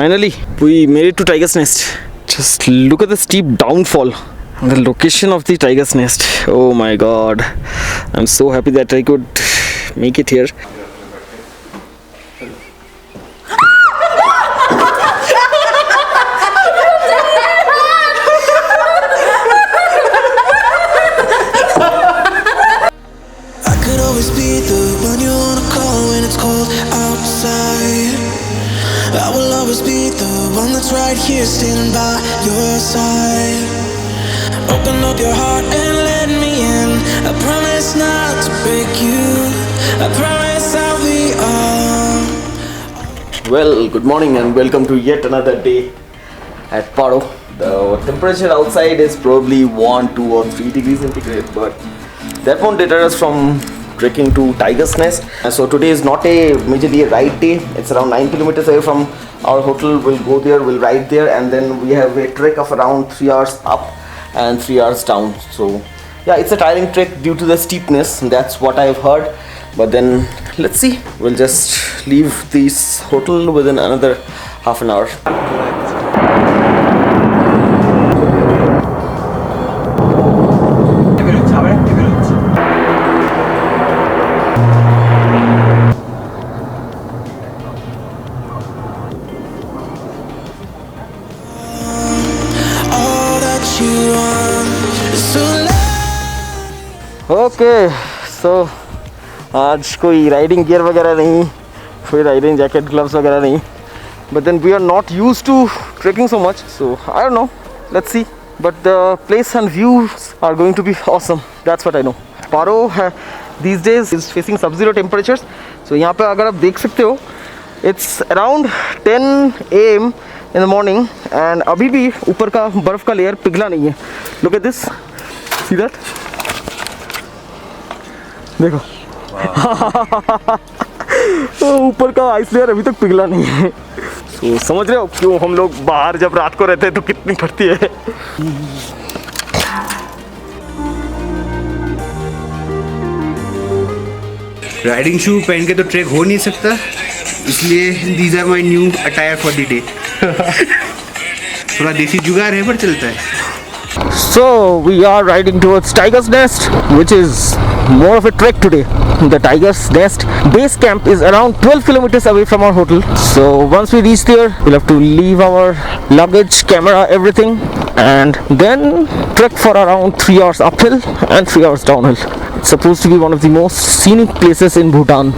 Finally, we made it to Tiger's Nest. Just look at the steep downfall and the location of the Tiger's Nest. Oh my god. I'm so happy that I could make it here. I will always be the one that's right here standing by your side. Open up your heart and let me in. I promise not to break you. I promise I'll be all. Well, good morning and welcome to yet another day at Paro. The temperature outside is probably 1, 2 or 3 degrees centigrade, but that won't deter us from trekking to Tiger's Nest. So today is not a majorly a ride day. It's around 9 kilometers away from our hotel. We'll go there, we'll ride there, and then we have a trek of around 3 hours up and 3 hours down. So yeah, it's a tiring trek due to the steepness. That's what I've heard. But then let's see. We'll just leave this hotel within another half an hour. Okay, so आज कोई riding gear वगैरह नहीं, कोई riding jacket gloves वगैरह नहीं. But then we are not used to trekking so much, so I don't know. Let's see. But the place and views are going to be awesome. That's what I know. Paro these days is facing sub-zero temperatures. So यहाँ पे अगर आप देख सकते हो, it's around 10 AM in the morning and अभी भी ऊपर का बर्फ का लेयर पिघला नहीं है. Look at this. See that? देखो. ऊपर का आइस लेयर अभी तक पिघला नहीं है. तो समझ रहे हो क्यों हम लोग बाहर जब रात को रहते हैं तो कितनी पड़ती है. राइडिंग शू पहन के तो ट्रैक हो नहीं सकता, इसलिए these are my new attire for the day. थोड़ा देसी जुगाड़ है पर चलता है. So we are riding towards Tiger's Nest, which is more of a trek today. The Tiger's Nest base camp is around 12 kilometers away from our hotel. So once we reach there, we'll have to leave our luggage, camera, everything, and then trek for around 3 hours uphill and 3 hours downhill. It's supposed to be one of the most scenic places in Bhutan.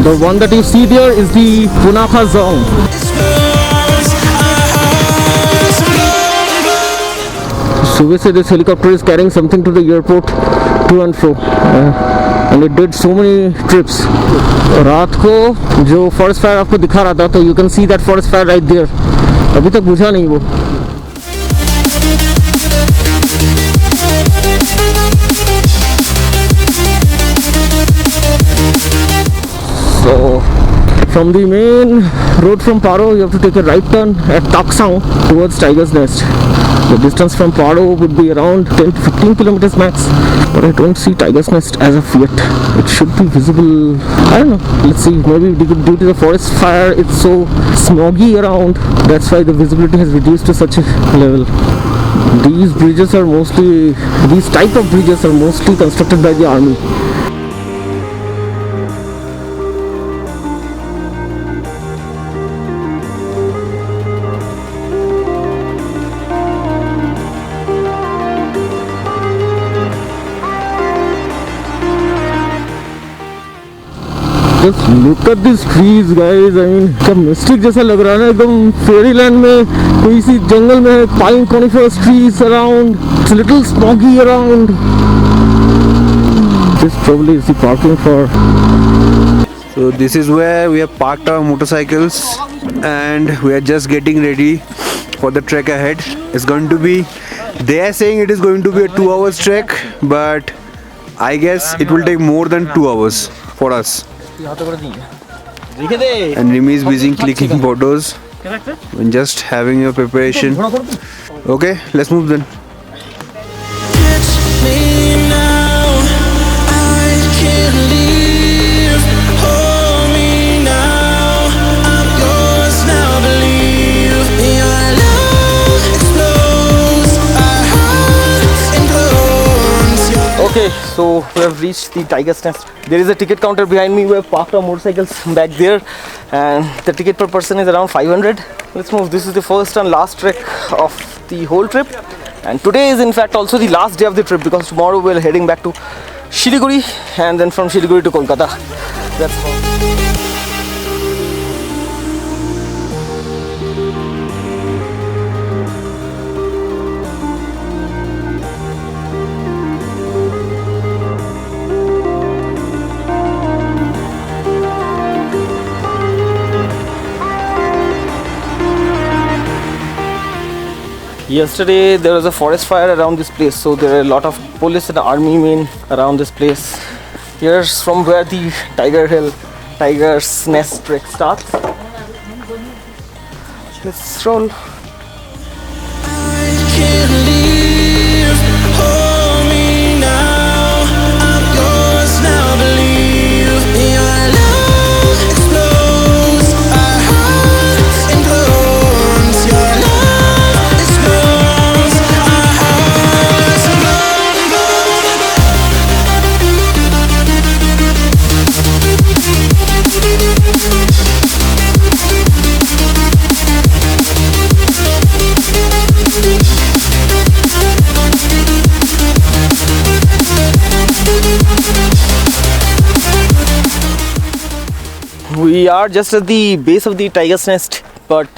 The one that you see there is the Punakha Zone. सुबह से this helicopter is carrying something to the airport to and fro, and it did so many trips. रात को जो forest fire आपको दिखा रहा था, तो you can see that forest fire right there. अभी तक बुझा नहीं वो. So from the main road from Paro, you have to take a right turn at Takhtsang towards Tiger's Nest. The distance from Paro would be around 10 to 15 kilometers max. But I don't see Tiger's Nest as of yet. It should be visible. I don't know. Let's see. Maybe due to the forest fire, it's so smoggy around. That's why the visibility has reduced to such a level. These type of bridges are mostly constructed by the army. Just look at these trees, guys. I mean, क्या mistake जैसा लग रहा है ना, एकदम Fairyland में कोई सी जंगल में. Pine coniferous trees around. It's a little smoggy around. This probably is the parking for. So this is where we have parked our motorcycles and we are just getting ready for the trek ahead. It's going to be, they are saying it is going to be a 2 hours trek, but I guess it will take more than 2 hours for us. And Rimi is busy clicking photos. when just having your preparation. Okay, let's move then. Catch me now, I can't leave. Hold me now, I'm yours now. Believe your love explodes. Our hearts implode. Okay, so we have reached the tiger's nest. There is a ticket counter behind me. We have parked our motorcycles back there, and the ticket per person is around 500. Let's move. This is the first and last trek of the whole trip, and today is in fact also the last day of the trip, because tomorrow we're heading back to Siliguri, and then from Siliguri to Kolkata. That's all. Yesterday there was a forest fire around this place, so there are a lot of police and army men around this place. Here's from where the Tiger's Nest trek starts. Let's stroll. I can't leave. Hold me now, I'm yours now. Believe your love explodes. Our hearts implodes. Your love explodes. Our hearts We are just at the base of the Tiger's Nest, but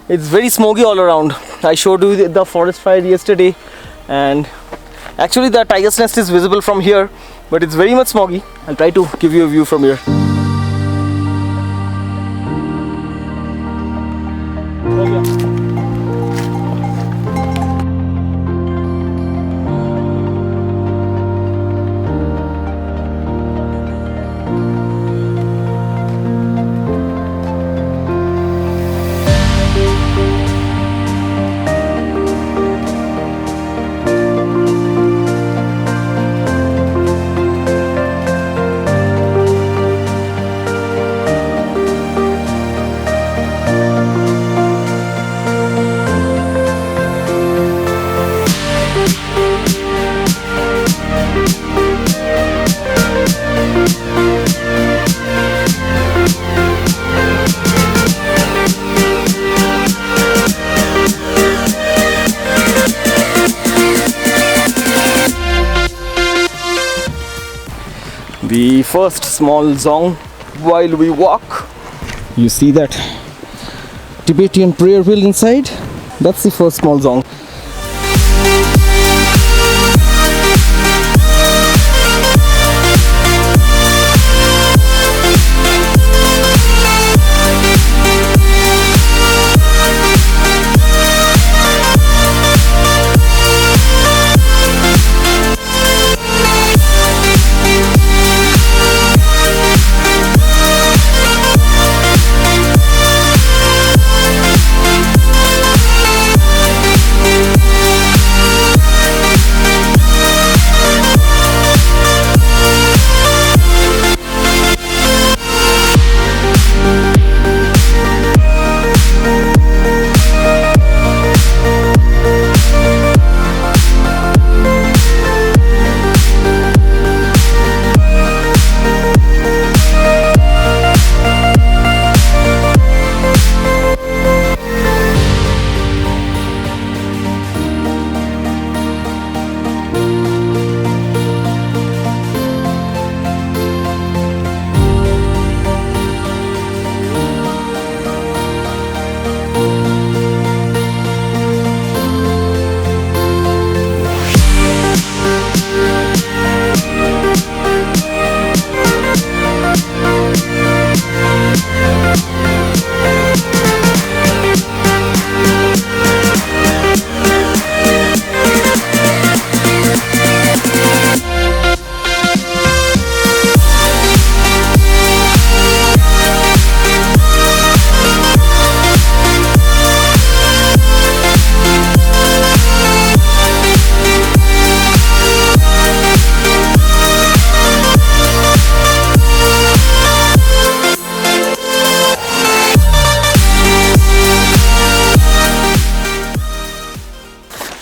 it's very smoky all around. I showed you the forest fire yesterday, and actually the Tiger's Nest is visible from here, but it's very much smoggy. I'll try to give you a view from here. The first small zong while we walk. You see that Tibetan prayer wheel inside? That's the first small zong.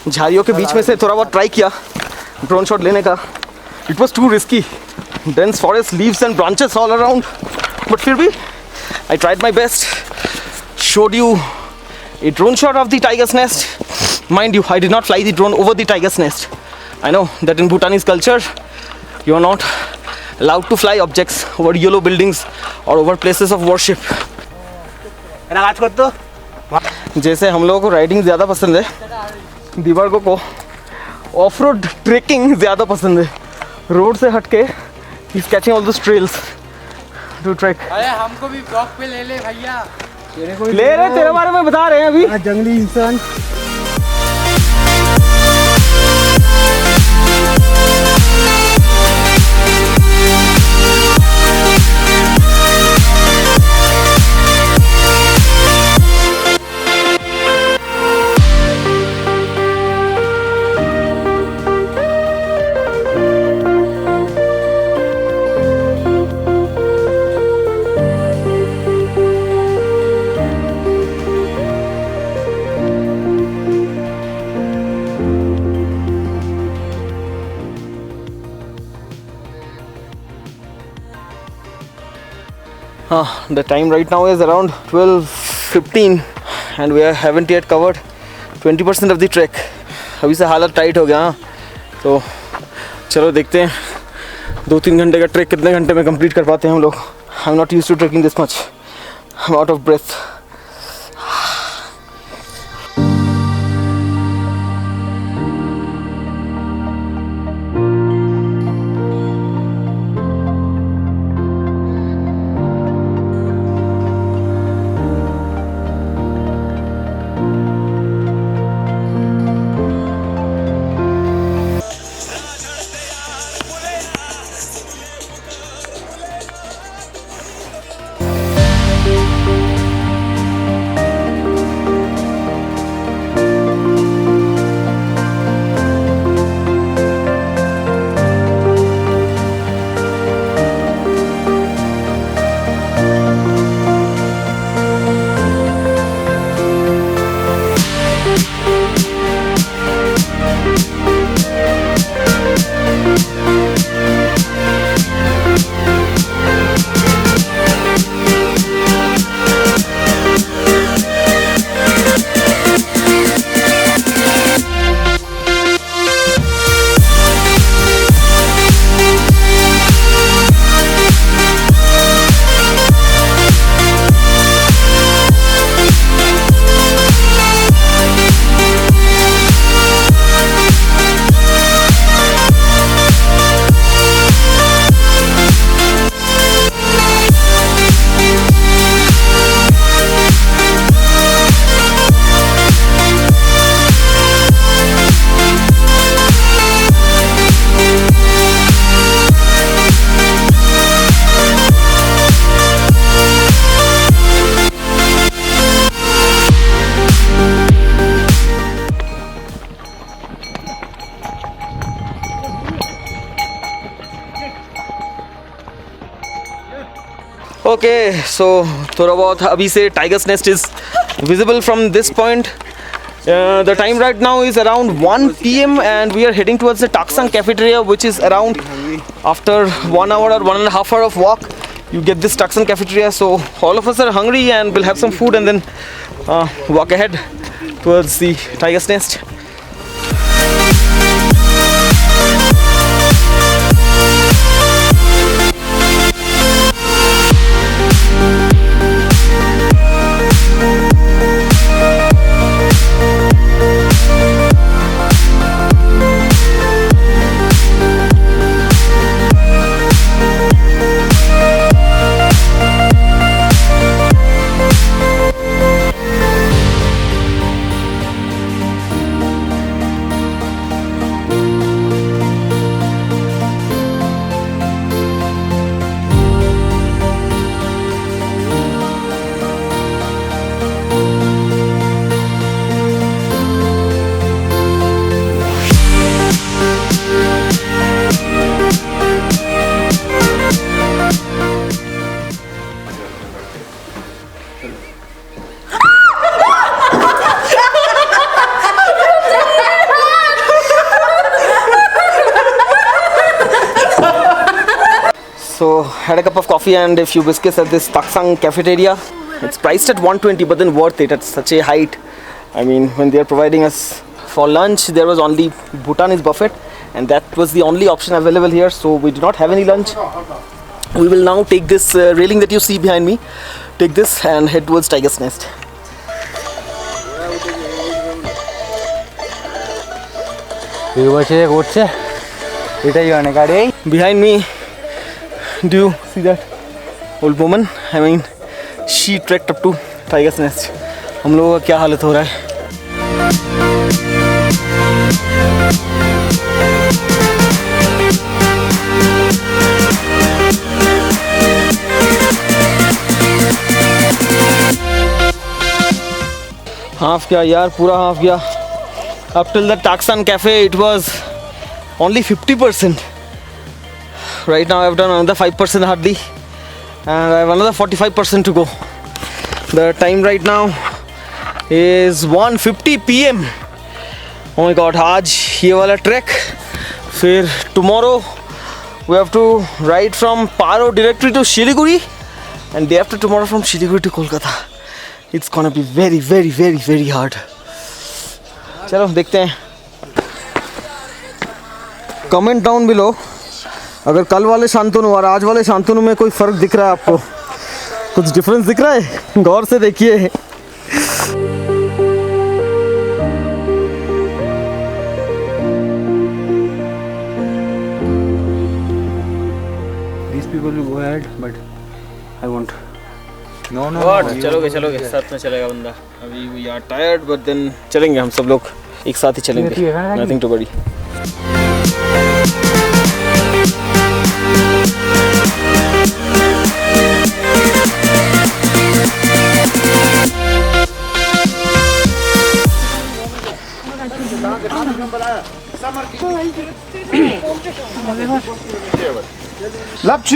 झाड़ियों के बीच में से थोड़ा बहुत try किया drone shot लेने का. It was too risky. Dense forest, leaves and branches all around. But फिर भी I tried my best. Showed you a drone shot of the tiger's nest. Mind you, I did not fly the drone over the tiger's nest. I know that in Bhutanese culture, you are not allowed to fly objects over yellow buildings or over places of worship. जैसे हम लोगों को riding ज़्यादा पसंद है, दीवार को of road trekking ज़्यादा पसंद है. रोड से हट के he's catching all those trails to trek. अरे हमको भी ब्लॉग पे ले ले भैया. ले रहे तेरे बारे में बता रहे हैं अभी. जंगली इंसान. The time right now is around 12:15 and we haven't yet covered 20% of the trek. अभी से हालत टाइट हो गया. तो चलो देखते हैं 2-3 घंटे का ट्रैक कितने घंटे में कंप्लीट कर पाते हैं हम लोग. I am not used to trekking this much. I am out of breath. Okay, so थोड़ा बहुत अभी से tiger's nest is visible from this point. The time right now is around 1 PM and we are heading towards the Takhtsang cafeteria, which is around after 1 hour or 1.5 hour of walk. You get this Takhtsang cafeteria, so all of us are hungry and we'll have some food and then walk ahead towards the tiger's nest. So had a cup of coffee and a few biscuits at this Takhtsang cafeteria. It's priced at 120 but then worth it at such a height. I mean, when they are providing us for lunch, there was only Bhutanese buffet and that was the only option available here, so we do not have any lunch. We will now take this railing that you see behind me, take this and head towards Tiger's Nest. Behind me, do you see that old woman? I mean, she trekked up to Tiger's Nest. हम लोगों का क्या हालत हो रहा है? Half किया यार, पूरा हाफ किया. Up till the Takhtsang cafe, it was only 50%. Right now, I've done another 5% hardly, and I have another 45% to go. The time right now is 1:50 PM. Oh my God! आज ये वाला trek. फिर tomorrow we have to ride from Paro directly to Siliguri, and day after tomorrow from Siliguri to Kolkata. It's gonna be very, very, very, very hard. चलो देखते हैं. Comment down below अगर कल वाले शांतनु और आज वाले शांतनु में कोई फ़र्क दिख रहा है आपको, कुछ डिफरेंस दिख रहा है, गौर से देखिए. These people will go ahead, but I won't. No. चलोगे साथ में चलेगा बंदा. अभी we are tired but then चलेंगे हम सब लोग एक साथ ही चलेंगे. Nothing to worry.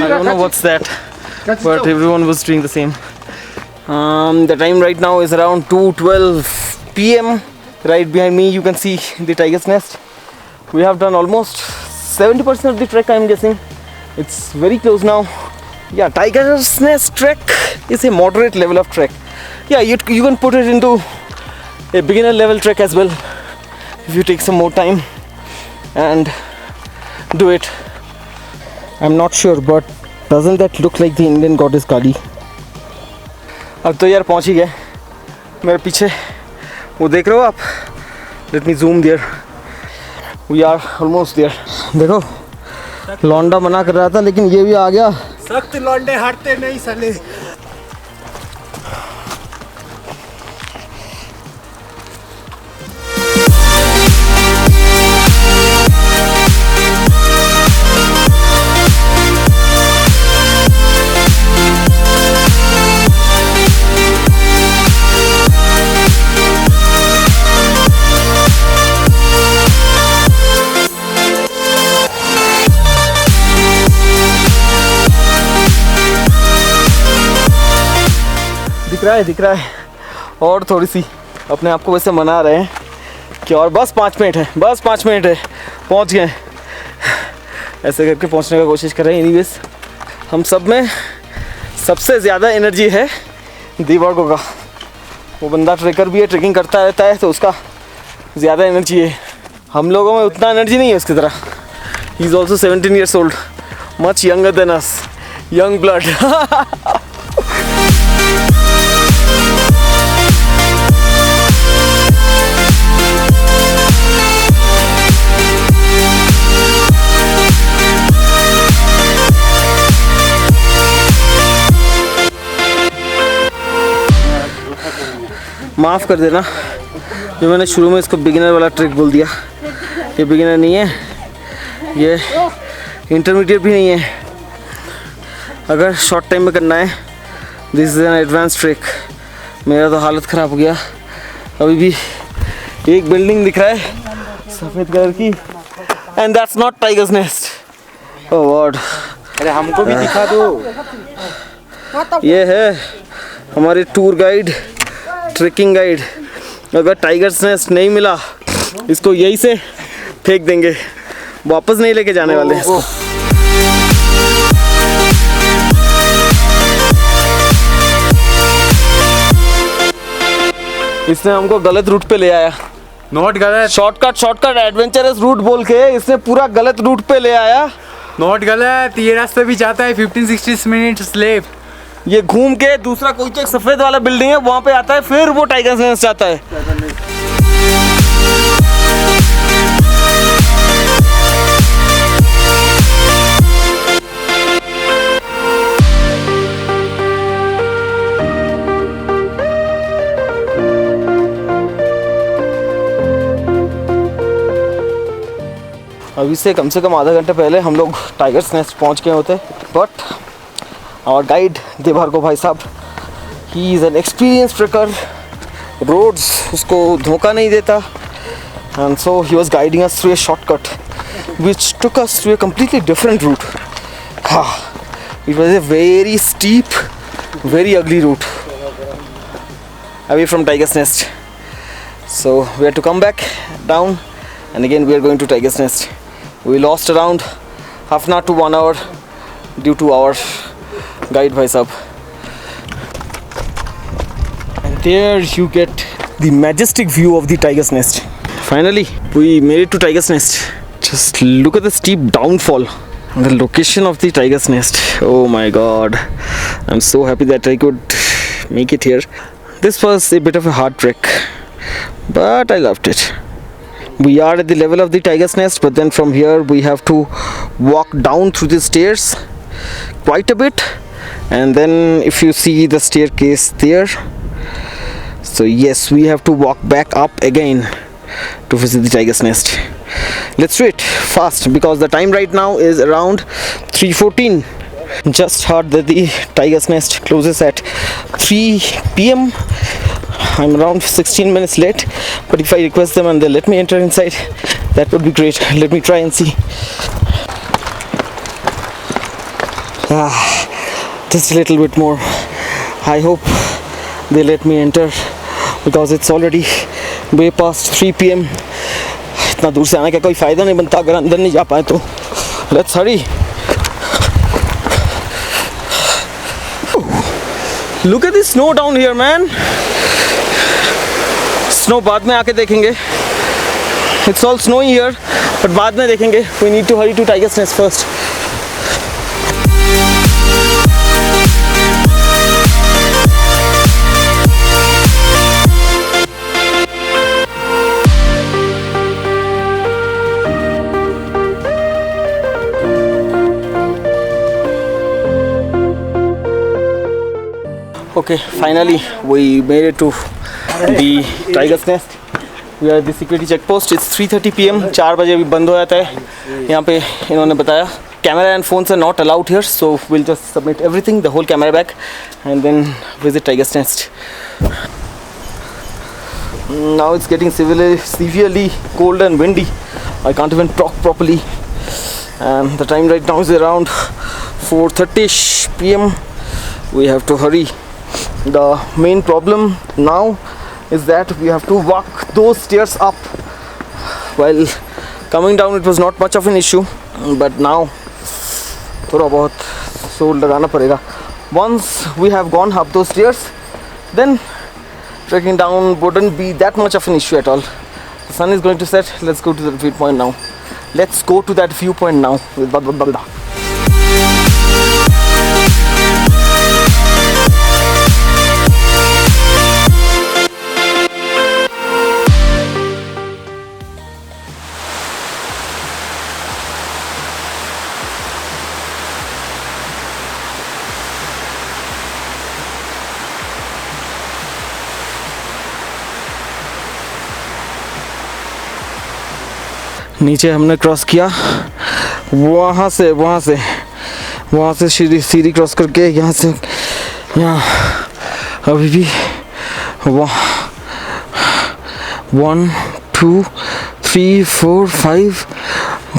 I don't know what's that, but everyone was doing the same. The time right now is around 2:12 PM. Right behind me you can see the Tiger's Nest. We have done almost 70% of the trek, I'm guessing. It's very close now. Yeah, Tiger's Nest trek is a moderate level of trek. Yeah, you can put it into a beginner level trek as well if you take some more time and do it. I'm not sure, but doesn't that look like the Indian goddess Kali? अब तो यार पहुंच ही गए. मेरे पीछे वो देख रहे हो आप? Let me zoom there. We are almost there. देखो, लौंडा मना कर रहा था लेकिन ये भी आ गया. सख्त लौंडे हटते नहीं साले. दिख रहा है और थोड़ी सी अपने आप को वैसे मना रहे हैं कि और बस 5 मिनट है, बस 5 मिनट है, पहुंच गए. ऐसे करके पहुंचने का कोशिश कर रहे हैं. एनीवेज, हम सब में सबसे ज़्यादा एनर्जी है दीवागो का. वो बंदा ट्रेकर भी है, ट्रेकिंग करता रहता है, तो उसका ज़्यादा एनर्जी है. हम लोगों में उतना एनर्जी नहीं है उसकी तरह. He is also 17 years old, much younger than us, young blood. माफ़ कर देना जो मैंने शुरू में इसको बिगिनर वाला ट्रिक बोल दिया. ये बिगिनर नहीं है, ये इंटरमीडिएट भी नहीं है. अगर शॉर्ट टाइम में करना है, this is an advance trick. मेरा तो हालत ख़राब हो गया. अभी भी एक बिल्डिंग दिख रहा है सफ़ेद कलर की, and that's not tigers nest. Oh God, अरे हमको भी दिखा दो. ये है हमारे टूर गाइड, ट्रेकिंग गाइड. अगर टाइगर्स नेस्ट नहीं मिला, इसको यहीं से फेंक देंगे, वापस नहीं लेके जाने वाले हैं इसको. इसने हमको गलत रूट पे ले आया। नॉट गलत, शॉर्टकट एडवेंचरस रूट बोल के इसने पूरा गलत रूट पे ले आया। नॉट गलत, ये रास्ता भी जाता है 15-16 मिनट्स लेफ्ट। ये घूम के दूसरा कोई तो एक सफेद वाला बिल्डिंग है वहाँ पे आता है, फिर वो टाइगर नेस्ट जाता है। अभी से कम आधा घंटे पहले हम लोग टाइगर्स नेस्ट पहुंच गए होते, बट आवर गाइड देभार्गव भाई साहब, he is an experience trekker, roads उसको धोखा नहीं देता, and so he was guiding us through a shortcut which took us to a completely different route. हाँ, it was a very steep, very ugly route away from Tiger's Nest. So we had to come back down, and again we are going to Tiger's Nest. We lost around half an hour to 1 hour due to our guide bhai sahab. And there you get the majestic view of the Tiger's Nest. Finally we made it to Tiger's Nest. Just look at the steep downfall, the location of the Tiger's Nest. Oh my god, I'm so happy that I could make it here. This was a bit of a hard trek, but I loved it. We are at the level of the Tiger's Nest, but then from here we have to walk down through the stairs quite a bit, and then if you see the staircase there, so yes, we have to walk back up again to visit the Tiger's Nest. Let's do it fast because the time right now is around 3:14. Just heard that the Tiger's Nest closes at 3 p.m. I'm around 16 minutes late, but if I request them and they let me enter inside, that would be great. Let me try and see. Just a little bit more. I hope they let me enter because it's already way past 3 p.m. इतना दूर से आने का कोई फ़ायदा नहीं बनता अगर अंदर नहीं जा पाए तो। Let's hurry. Look at the snow down here, man. Snow बाद में आके देखेंगे. It's all snowy here, but बाद में देखेंगे. We need to hurry to Tiger's Nest first. Okay, finally we made it to the Tiger's Nest. We are at the security check post. It's 3:30 p.m. 4 बजे अभी बंद हो जाता है. यहाँ पे इन्होंने बताया camera and phones are not allowed here, so we'll just submit everything, the whole camera back, and then visit Tiger's Nest. Now it's getting severely cold and windy. I can't even talk properly, and the time right now is around 4:30 p.m. We have to hurry. The main problem now is that we have to walk those stairs up. While coming down it was not much of an issue, but now थोड़ा बहुत जोर लगाना पड़ेगा. Once we have gone up those stairs, then trekking down wouldn't be that much of an issue at all. The sun is going to set. Let's go to that viewpoint now. Let's go to that viewpoint now. नीचे हमने cross किया, वहाँ से सीढ़ी cross करके यहाँ से यहाँ अभी भी 1 2 3 4 5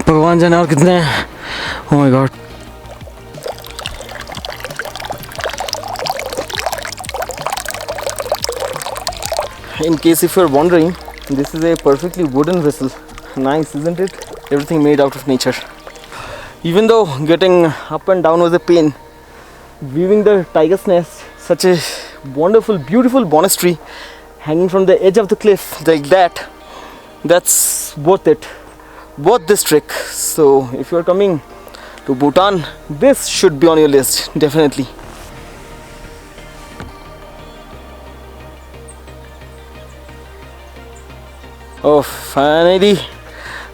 भगवान जाने और कितने हैं. Oh my God. In case if you're wondering, this is a perfectly wooden vessel. Nice, isn't it? Everything made out of nature. Even though getting up and down was a pain, viewing the Tiger's Nest, such a wonderful, beautiful monastery, hanging from the edge of the cliff like that, that's worth it, worth this trick. So if you're coming to Bhutan, this should be on your list, definitely. Oh, finally,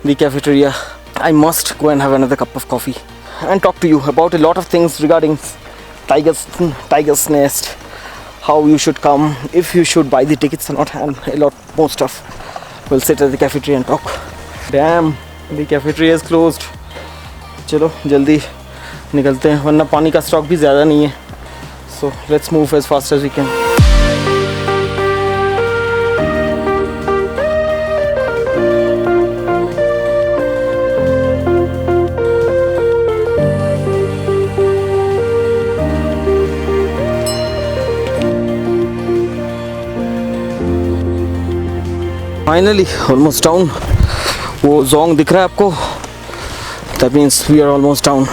the cafeteria. I must go and have another cup of coffee and talk to you about a lot of things regarding Tiger's Nest, how you should come, if you should buy the tickets or not, and a lot more stuff. We'll sit at the cafeteria and talk. Damn, the cafeteria is closed. चलो जल्दी निकलते हैं, वरना पानी का stock भी ज़्यादा नहीं है. So let's move as fast as we can. Finally, almost down. वो जोंग दिख रहा है आपको? That means we are almost down.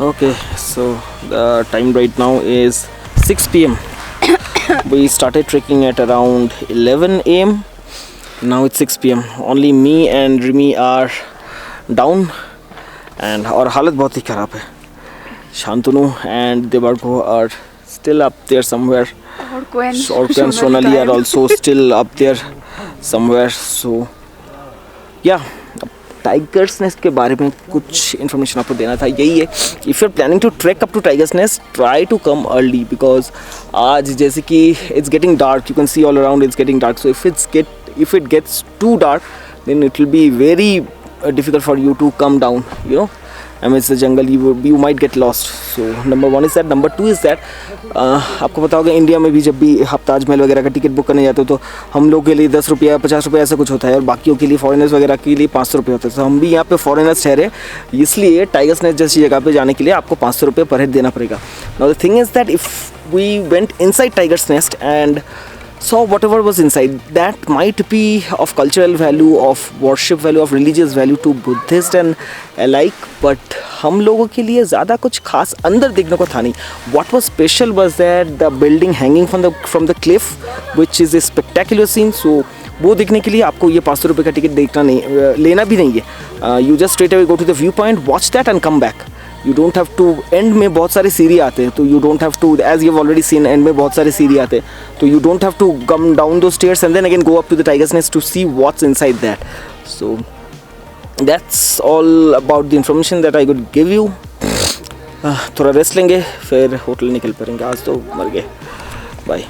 Okay, so the time right now is 6 p.m. We started trekking at around 11 a.m. Now it's 6 p.m. Only me and Rimi are down, and our हालत बहुत ही खराब है. Shantanu and Devargo are still up there somewhere. Orko and Sonali are also still up there somewhere. So yeah, tigers nest के बारे में कुछ information आपको देना था. यही है, if you are planning to trek up to Tiger's Nest, try to come early, because आज जैसे कि it's getting dark, you can see all around it's getting dark. So if it gets too dark, then it will be very difficult for you to come down, you know, amidst the jungle. You might get lost. So number one is that. Number two is that आपको पता होगा India में भी जब भी आप ताजमहल वगैरह का टिकट बुक करने जाते हो तो हम लोग के लिए 10 रुपया 50 रुपया ऐसा कुछ होता है, और बाकियों के लिए फॉरेनर्स वगैरह के लिए 500 रुपये होता है. तो हम भी यहाँ पे फॉरेनर्स ठहरे, इसलिए टाइगर्स नेस्ट जैसी जगह पे जाने के लिए आपको 500 रुपये पर हेड देना पड़ेगा. Now the thing is that if we went inside Tiger's Nest and saw whatever was inside, that might be of cultural value, of worship value, of religious value to Buddhist and alike, but हम लोगों के लिए ज़्यादा कुछ खास अंदर देखने को था नहीं. What was special was that the building hanging from the cliff, which is a spectacular scene. So वो देखने के लिए आपको ये 500 रुपये का टिकट देखना नहीं, लेना भी नहीं है. You just straight away go to the view point, watch that and come back. You don't have to. And में बहुत सारे सीढ़ी आते हैं, तो you don't have to, as you've already seen, and में बहुत सारे सीढ़ी आते हैं, तो you don't have to come down those stairs and then again go up to the tiger's nest to see what's inside that. So that's all about the information that I could give you. थोड़ा rest लेंगे, फिर hotel निकल पड़ेंगे. आज तो मर गए. Bye.